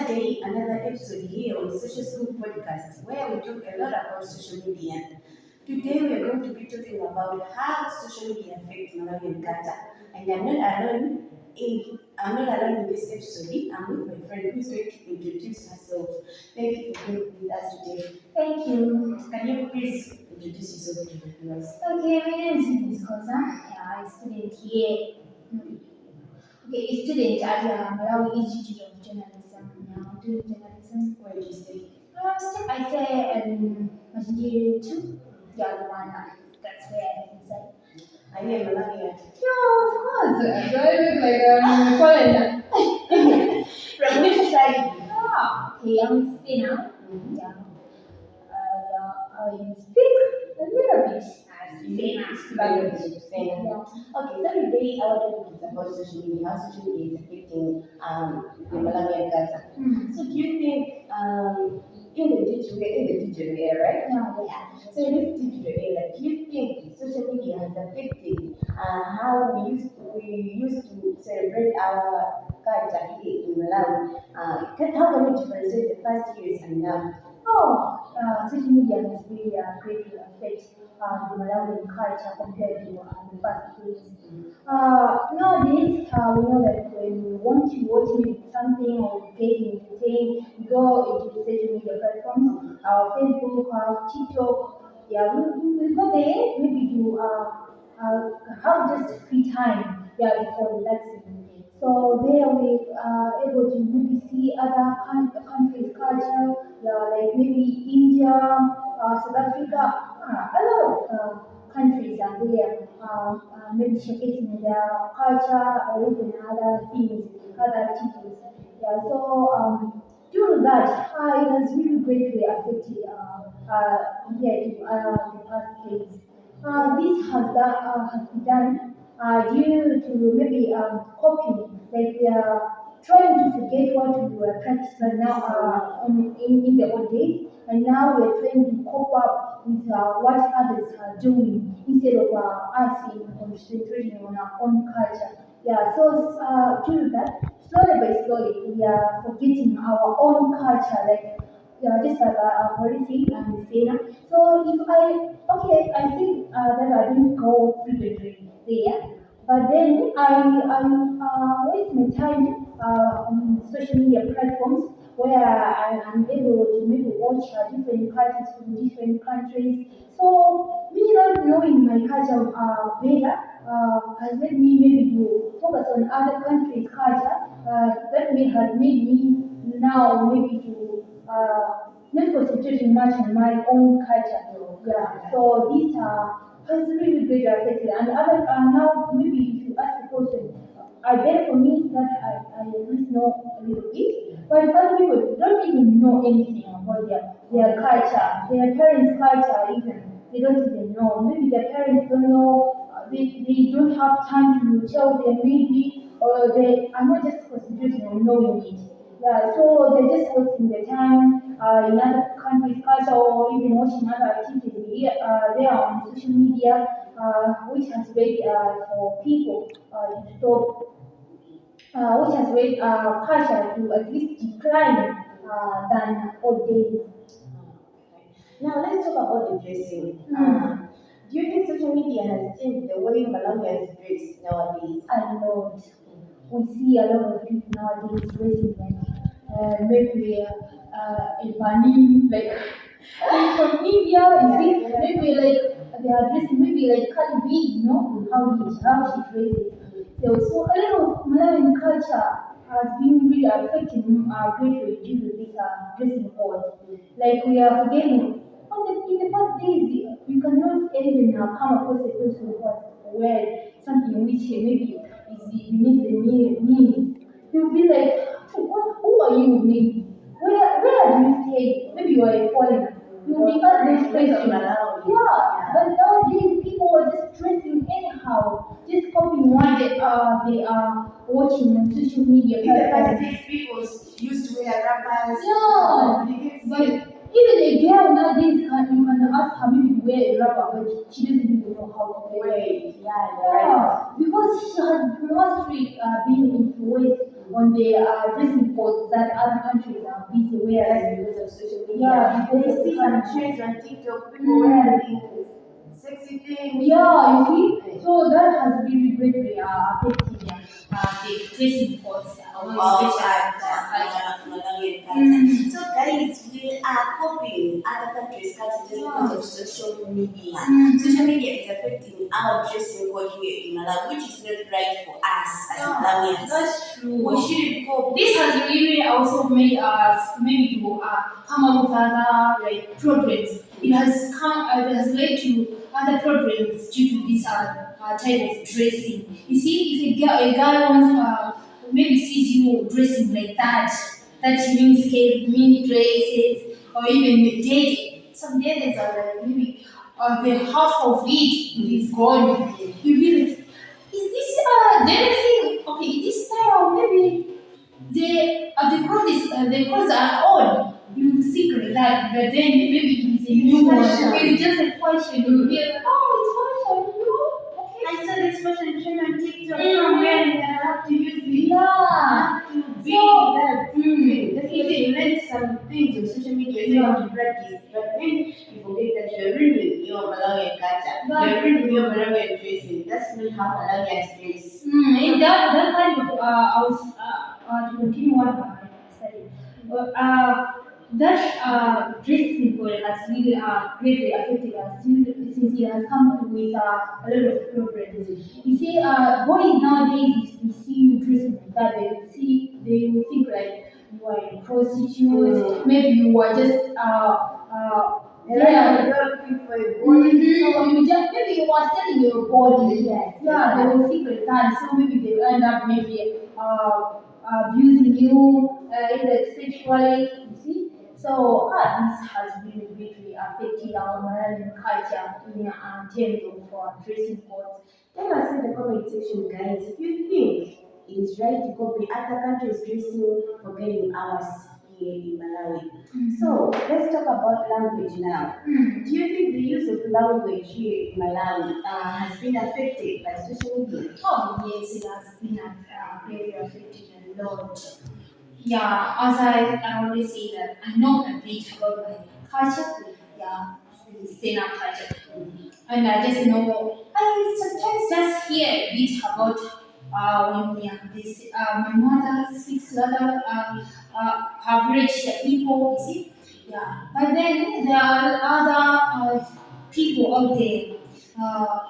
day, another episode here on Social School Podcast, where we talk a lot about social media. Today, we are going to be talking about how social media affects Malawian culture. And I'm not alone in this episode. I'm with my friend who's going to introduce herself. Thank you for being with us today. Thank you. Can you please introduce yourself to the viewers? Okay, my name is khoza. Yeah, I'm a student here. Okay, a student at Malawi Institute of Journalism. Yeah, I'm doing journalism. Where do you stay? I say Majindi 2, the other one. That's where I reside. Are you a Malawian? Yeah, of course. Do I look like a foreigner? From which side? Okay, I'm Sina. Yeah. I speak a little bit as Sina language. Yeah. Okay, so today our topic is about social media, how social media is affecting the Malawian culture. So do you think in the digital era, right? Yeah. So in this digital era, do you think social media has affected how we used to celebrate our culture here in Malawi? How can we differentiate the past years and now? Social media has really greatly affected the Malawian culture compared to the past years. Nowadays, we know that when we want to watch something or get entertained, we go into the social media platforms, Facebook, TikTok. Yeah, we go there maybe to have just free time, yeah, before relaxing. So there we are able to maybe see other countries' culture, yeah, like maybe India, South Africa, a lot of countries are there, maybe showcasing their culture or even other things, other activities. Yeah, so due to that, it has really greatly affected compared to the past days. This has been done due to maybe copying, like we are trying to forget what we were practicing now in the old days, and now we're trying to cope up with what others are doing instead of us in concentrating on our own culture. Yeah, so due to that, slowly by slowly, we are forgetting our own culture, like just like policy and Sena. So if I think that I didn't go frequently there, but then I waste my time on social media platforms where I am able to maybe watch different cultures from different countries. So me not knowing my culture better has led me maybe to focus on other countries' culture. That may have made me now maybe to not concentrating much on my own culture. Yeah. So these are has really great affected. And other now maybe if you ask the question, I bet for me that I at least know a little bit. But other people don't even know anything about their culture, their parents' culture even. They don't even know. Maybe their parents don't know. They don't have time to tell them maybe, or they are not just concentrating on knowing it. Yeah, so they're just wasting their time in other countries' culture or even watching other activities here, there on social media, which has made for people to stop, which has made culture to at least decline than old days. Now let's talk about the dressing. Do you think social media has changed the way Malawians dress nowadays? A lot. We see a lot of people nowadays dressing like maybe a bunny, like from India, you see, maybe like they are dressing maybe like Cardi B, how she dresses. So a lot of Malawian culture has been really affected greatly due to this dressing code. Like we are forgetting in the past days, you cannot even come across a person who has wear something which maybe is beneath the knee. You'll be like, who are you, maybe? Where do you stay? Maybe you are a foreigner. You'll be asked this question. Yeah, but nowadays people are just dressing anyhow, just copying what they are watching on social media In the past platforms. days, people used to wear wrappers. Yeah, but even a girl nowadays you can ask her maybe to wear a rubber, but she doesn't even know how to wear it. Wait, yeah, Yeah, because she has mostly been influenced on the dressing codes that other countries are busy wearing. That's because of social media. Yeah, You because of see the some country. trends on TikTok, people wearing sexy things. Yeah, you see, so that has really greatly affected the dressing codes Of among our especially culture, Malawian culture. So Mm. guys, we are copying other countries' culture just because of social media. Mhm. Social media is affecting our dressing code here in Malawi, which is not right for us as Malawians. That's true. We shouldn't copy. This has really also made us maybe to come up with other like problems. It has led to other problems due to this type of dressing. You see, if a guy wants maybe sees you dressing like that, that means mini dresses or even your dating. Some dating are like maybe the half of it is gone. You be like, is this dating? Okay, is this style maybe the clothes are old. You think like that, but then maybe it's a new one. Fashion. It's just a fashion. You be like, oh, it's fashion, you know? Okay. I saw this fashion trend on TikTok. Mm. I'm wearing it. I have to use it. Yeah. I have to be So, that thing. That's why you learn some things on social media so you Yeah. have to practice. But then you forget that you're ruining your Malawian culture. That's You're ruining your Malawian dressing. That's not how Malawians dress. and that kind of I was to continue what I studied. That dressing code has really greatly affected us since it has come with a lot of problems. You see, boys nowadays, if they see you dressing like that, they will think like you are a prostitute. Maybe you are just yeah. You're looking for a body. So you just maybe you are selling your body. Yes. Yeah, they will think like that. So maybe they will end up maybe abusing you either sexually. You see. So this has really greatly affected our Malawian culture in terms of dressing codes. Tell us in the comment section, guys, if you think it is right to copy other countries' dressing for getting ours here in Malawi. So let's talk about language now. Do you think the use of language here in Malawi has been affected by social media? Oh yes, it has been very affected a lot. Yeah, as I always say that I know a bit about my culture. Yeah, the stand-up culture, and I just know. I sometimes just hear a bit about when yeah, this my mother speaks to other average people. You see, yeah. But then there are other people out there,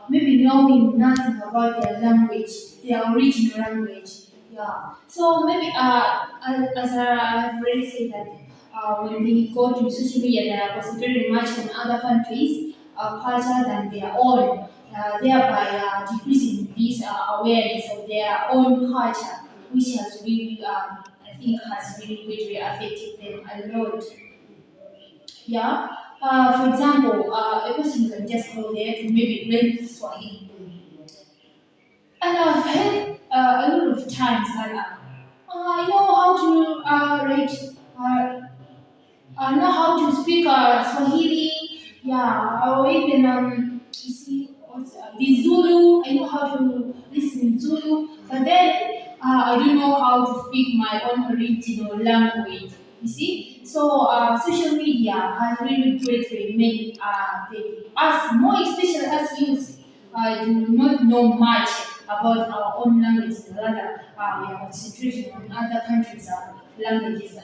maybe knowing nothing about their language, their original language. Yeah. So maybe as I've already said that when they go to social media, they are concentrating much on other countries' culture than their own, thereby decreasing this awareness of their own culture, which has really, I think, has really greatly affected them a lot. Yeah. For example, a person can just go there to maybe learn Swahili. And I've heard a lot of times that I know how to write, I know how to speak Swahili, yeah, or even you see, what's the Zulu. I know how to listen in Zulu, but then I don't know how to speak my own original language. You see, so social media has really greatly made us more, especially as youth, do not know much about our own language. Rather, we are concentrating on other countries' languages.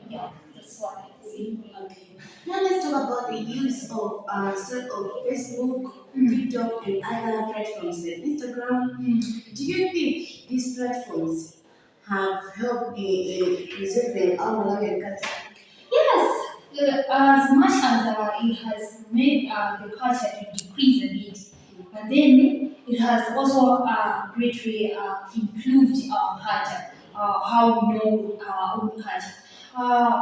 Yeah, that's what I see. Okay. Now let's talk about the use of sort of Facebook, TikTok, and other platforms like Instagram. Do you think these platforms have helped in preserving our Malawian culture? Yes, as much as it has made the culture to decrease a bit, but then it has also greatly improved our culture, how we know our own culture.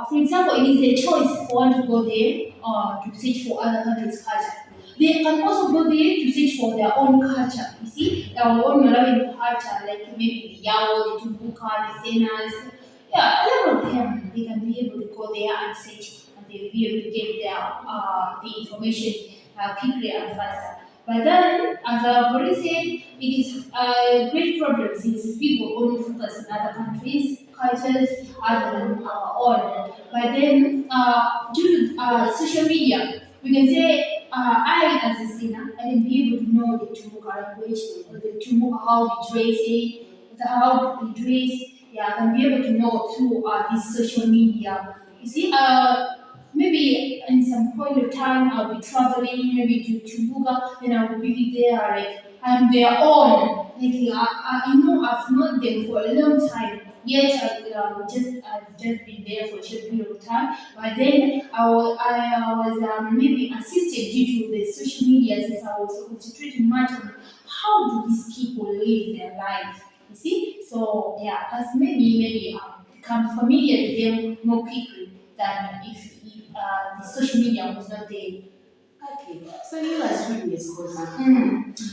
For example, it is a choice for one to go there to search for other countries' culture. They can also go there to search for their own culture. You see, our own Malawian culture, like maybe the Yao, the Tumbuka, the Senas. Yeah, a lot of them, they can be able to go there and search and they'll be able to get their the information quickly and faster. But then, as I've already said, it is a great problem since people only focus on other countries, cultures, other than our own. But then, due to social media, we can say I, as a singer, I can be able to know the Tumuka language, or the Tumuka how they dress it, how they dress. Yeah, I can be able to know through this social media. You see, maybe in some point of time I'll be traveling maybe to Buga, then I will be there like I'm their own. Like I know I've known them for a long time. Yet I've just been there for a short period of time. But then I was maybe assisted due to the social media since I was concentrating much on how do these people live their life. You see? So yeah, as maybe become familiar with them more quickly than if the social media was not there. Okay, so you as witness, Khoza,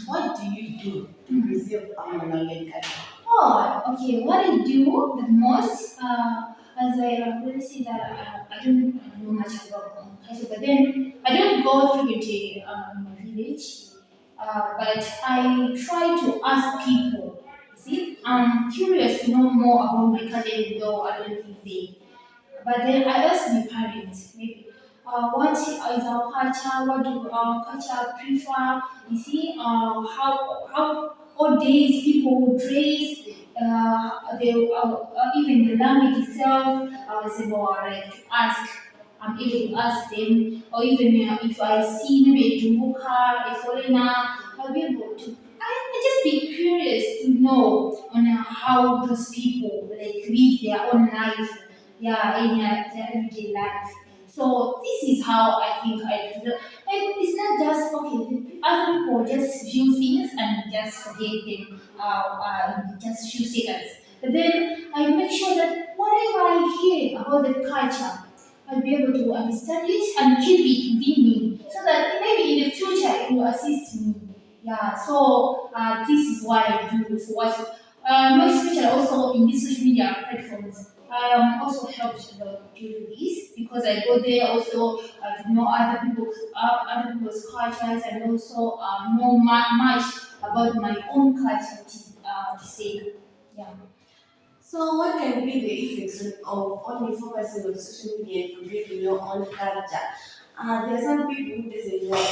what do you do to preserve our Malawian culture? Oh, okay. What I do the most, as I already said that I don't know much about culture, but then I don't go through the village, but I try to ask people. You see, I'm curious to know more about my culture, even though I don't live there. But then I asked my parents, maybe, what is our culture? What do our culture prefer? You see, how all days people dress, even the language itself. I was able like to ask. I'm able to ask them, or even if I see maybe a Jumbuka, a foreigner, I'll be able to. I just be curious to know on how those people like live their own life, yeah, in their everyday life. So this is how I think I do. Like it's not just okay. Other people just view things and just forget them in just few seconds. But then I make sure that whatever I hear about the culture, I'll be able to understand it and keep it within me, so that maybe in the future it will assist me. Yeah. So this is what I do. So what my especially also in these social media platforms. I am also helped a lot due to this because I go there also to know other people's cultures and also know much about my own culture to say. Yeah. So, what can be the effects of only focusing on social media and forgetting your own culture? There are some people who doesn't know about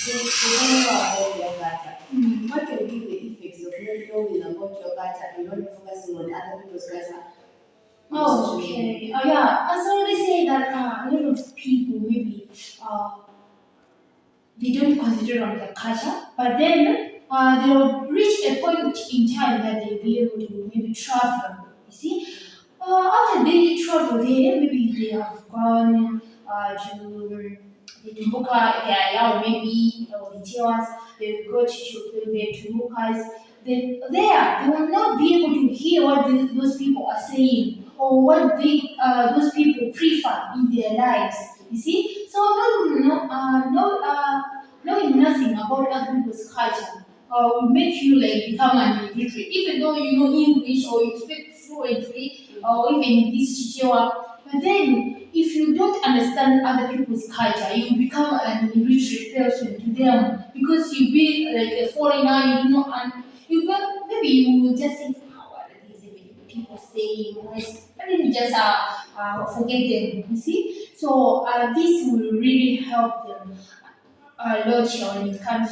they don't know about their culture. What can be the effects of not knowing about your culture and only focusing on other people's culture on Oh, social media? okay. Yeah. As I already say that a lot of people maybe uh, they don't consider on their culture, but then they'll reach a point in time that they'll be able to maybe travel. You see, after they travel there, maybe they have gone to the Tumbuka area, or maybe or the Tiwas, they go to the Tumbukas. They will not be able to hear what those people are saying or what those people prefer in their lives. You see, so knowing nothing about other people's culture will make you like become an illiterate, even though you know English or you speak fluently or even this Chichewa. But then, if you don't understand other people's culture, you become an illiterate person to them because you be like a foreigner. You know, and you got maybe you will just think, oh, what are these people saying? Let me just forget them. You see, so this will really help them lot when it comes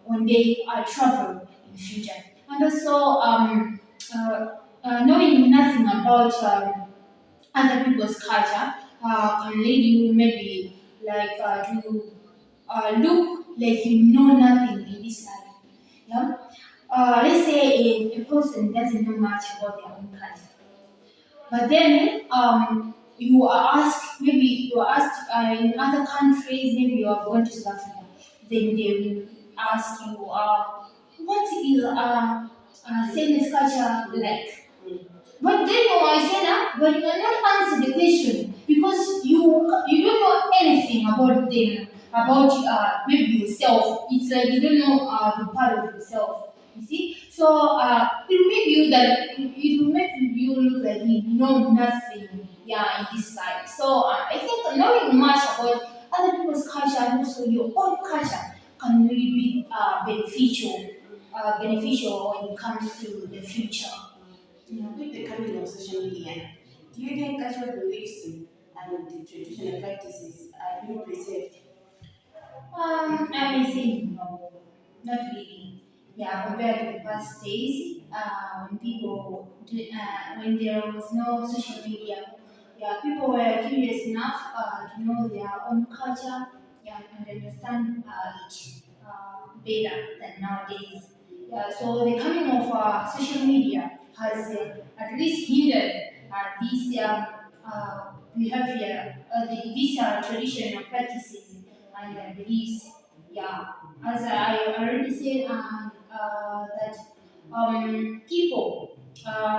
when they travel in future. And also knowing nothing about other people's culture can lead you maybe like to look like you know nothing in this life. Yeah. Let's say a person doesn't know much about their own culture. But then you are asked in other countries, maybe you are going to South Africa, then they will ask you, what is Sene's culture like? But then you are saying, but you cannot answer the question because you don't know anything about them, about maybe yourself. It's like you don't know the part of yourself. You see, so it will make you that it will make you look like you know nothing. Yeah, in this life. So I think knowing much about other people's culture and also your own culture can really be beneficial when it comes to the future. With the coming of social media, do you think cultural beliefs and the traditional practices are being preserved? I may say no, not really. Yeah, compared to the past days, when there was no social media, yeah, people were curious enough to know their own culture, yeah, and understand it better than nowadays. Yeah, so the coming of social media has at least hindered these behavior, these traditional practices and beliefs. Yeah, as I already said, that people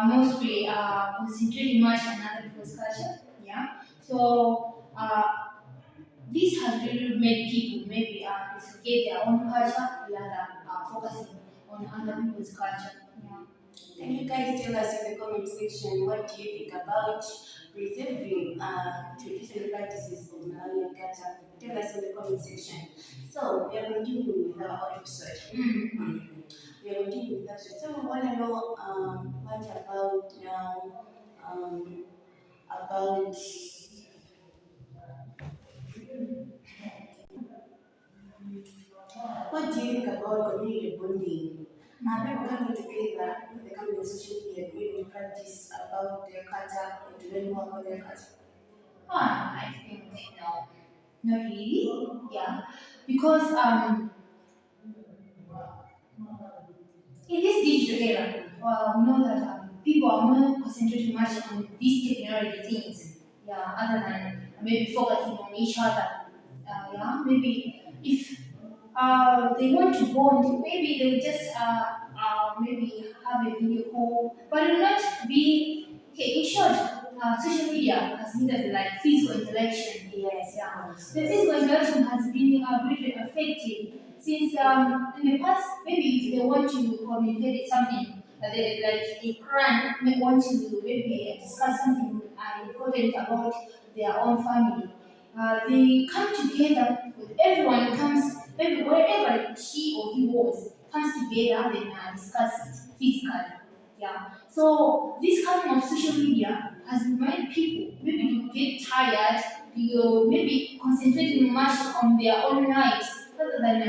mostly concentrate much on other people's culture. Yeah, so this has really made people maybe forget their own culture rather focusing on other people's culture. Yeah. Can you guys tell us in the comment section what do you think about preserving traditional practices of Malawian culture? Tell us in the comment section. So we are continuing with our episode. We are continuing with that. So we want to know what about now about what do you think about community bonding? People coming together with the coming of social media to really practice about their culture and to learn more about their culture. I think no, not really. Yeah, because in this digital era, we know that people are more concentrating much on these technology things, yeah, other than maybe focusing on each other. Yeah, maybe if they want to bond, maybe they will just maybe have a video call, but it will not be okay. In short, social media has needed like physical interaction. Yes, Yeah, of the course. physical interaction has been greatly affected since in the past, maybe if they want to communicate something, like a clan may want to maybe discuss something important about their own family. They come together with everyone comes maybe wherever she or he was comes together and discuss it physically. Yeah. So this kind of social media has made people maybe to get tired, to maybe concentrating much on their own lives rather than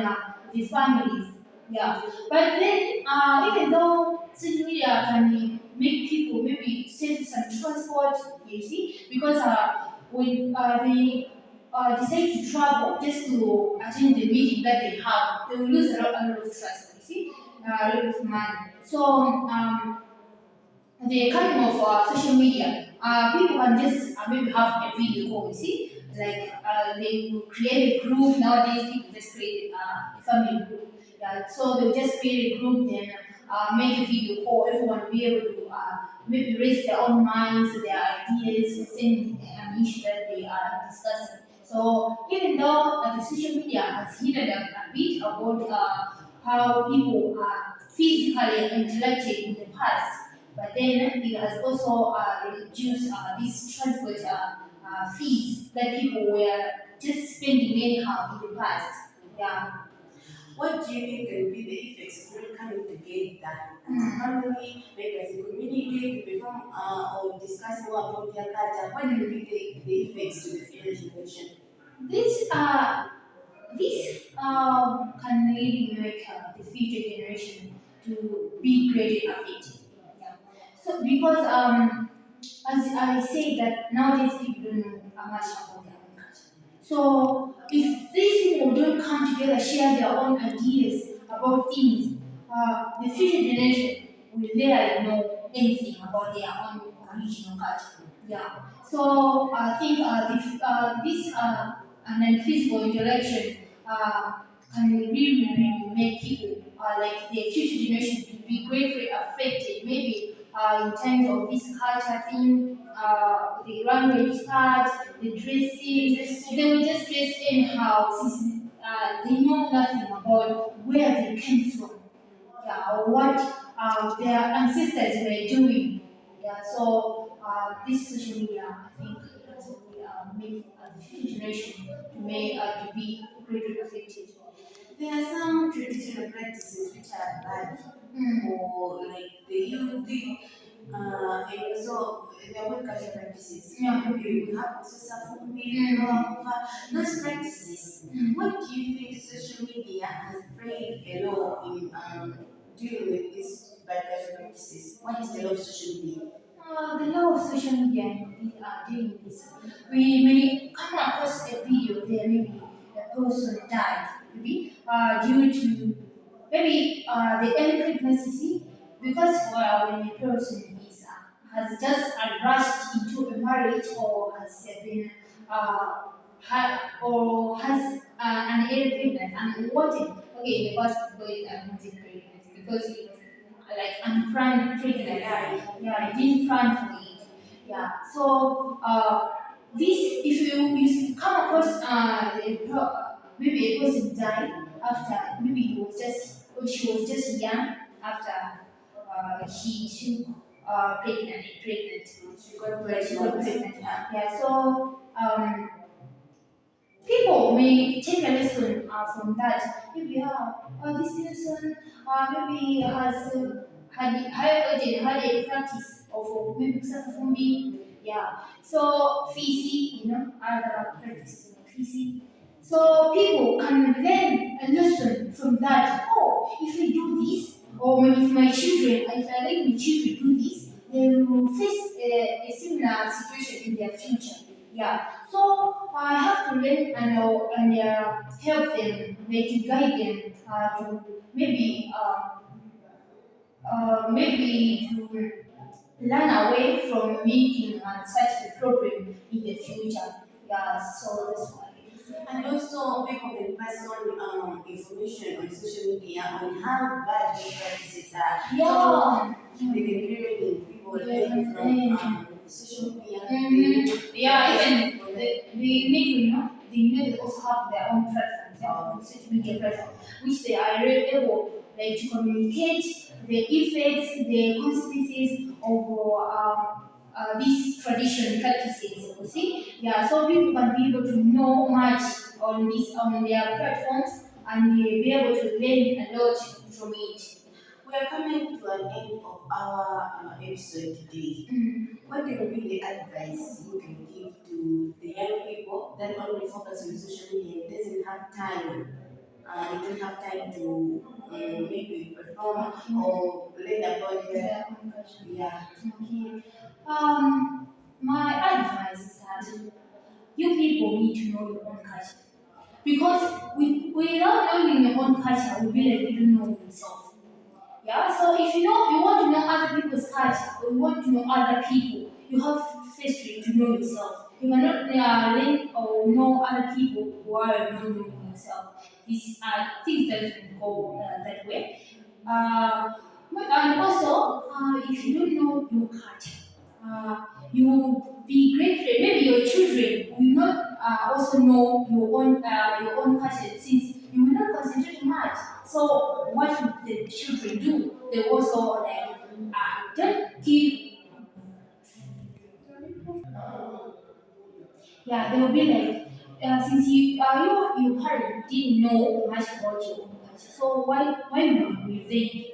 the families. Yeah. But then even though social media can make people maybe save some transport, you see, because when they decide to travel just to attend the meeting that they have, they will lose a lot of transport, you see, a lot of money. So the coming of social media, people can just maybe have a video call, you see, like they will create a group. Nowadays, people just create a family group. Yeah, so they'll just create a group, then make a video call. Everyone will be able to maybe raise their own minds, their ideas, the same issue that they are discussing. So even though the social media has hindered a bit about how people physically interacted in the past, but then it has also reduced these transport fees that people were just spending anyhow in the past. Yeah. What do you think can be the effects of really coming together as a family, maybe as a community, to become or discuss more about their culture? What can be the effects to the future generation? This can really make the future generation to be greatly affected. Yeah. So because as I say that nowadays people don't know much about their own culture. So if these people don't come together, share their own ideas about things, the future generation will rarely know anything about their own original culture. Yeah. So I think this and then physical interaction can really make people like the future generation to be greatly affected. Maybe in terms of this culture thing, the language part, the dressing, they will just dress anyhow since they know nothing about where they came from, yeah, or what their ancestors were doing. Yeah, so this social media, I think, it has really made the future generation to be greatly affected. There are some traditional practices which are bad, or like the youth, and also there are cultural practices. Yeah. Maybe we have Sasafumi, those practices. What do you think social media has played a role in dealing with these bad cultural practices? What is the role of social media? The law of social media doing this. We may come across a video there, maybe a person died, maybe due to maybe the early pregnancy, because when a person has just rushed into a marriage or has been or has an early pregnant and wanted, okay, the first boy wanted pregnant because it was like unplanned pregnancy. Yeah, I didn't plan for it. Yeah, so this if you come across maybe a person died after maybe he was just or she was just young after she took pregnant. She got She got pregnant. pregnant. Yeah. Yeah, so people may take a lesson from that. Maybe this person maybe has had a practice of maybe saxophone. Yeah. So PC, other practices of PC. So people can learn a lesson from that. Oh, if we do this, or maybe if my children, if I let my children do this, they will face a similar situation in their future. Yeah. So I have to learn and help them, like to guide them to maybe to run away from making such a problem in the future. Yeah. So that's why. And also, people can pass on information on social media on how bad these practices are. Yeah. So they can really people learn from social media. Yeah, even the people, they also have their own platforms, their own social media platform, which they are really able like, to communicate the effects, the consequences of these traditional practices. You see, yeah, so people can be able to know much on their platforms, and they be able to learn a lot from it. We are coming to an end of our episode today. What can be the advice you can give to the young people that only focus on social media and doesn't have time? They don't have time to maybe perform or learn about Yeah. their yeah. Okay. My advice is that you people need to know your own culture. Because without knowing your own culture, we be like you don't know yourself. Yeah, so if you want to know other people's culture, or you want to know other people, you have first to know yourself. You cannot learn or know other people while you're not knowing yourself. These are things that can go that way. And also, if you don't know your culture, you will be great. Maybe your children will not also know your own culture since you will not concentrate much. So what should the children do? They also like don't give. Yeah, they will be like, since your parent didn't know much about your own culture, so why not will they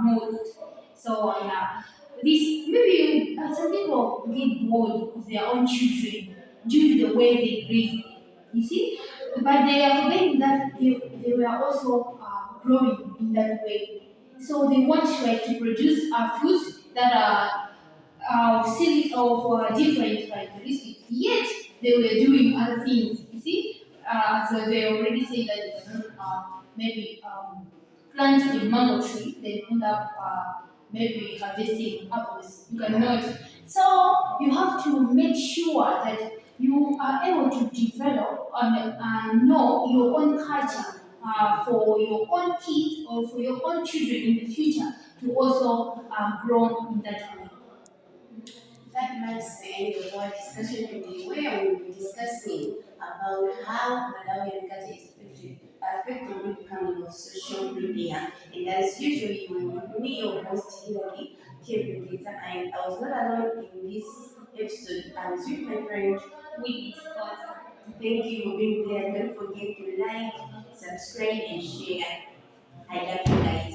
know it? So yeah, this maybe some people get bored of their own children due to the way they raise them. You see, but they are forgetting that they were also growing in that way. So they want like to produce foods that are of different characteristics. Yet they were doing other things. You see, so they already say that they cannot maybe plant a mango tree. They end up maybe harvesting apples. You cannot. So you have to make sure that you are able to develop and know your own culture for your own kids or for your own children in the future to also grow in that way. That marks the end of our discussion today, where we will be discussing about how Malawian culture is affected with the coming of social media. And as usual, you will with me, your host Hilary, Kebukita, and I was not alone in this episode. I was with my friend With this, Thank you for being there. Don't forget to like, subscribe and share. I love you guys.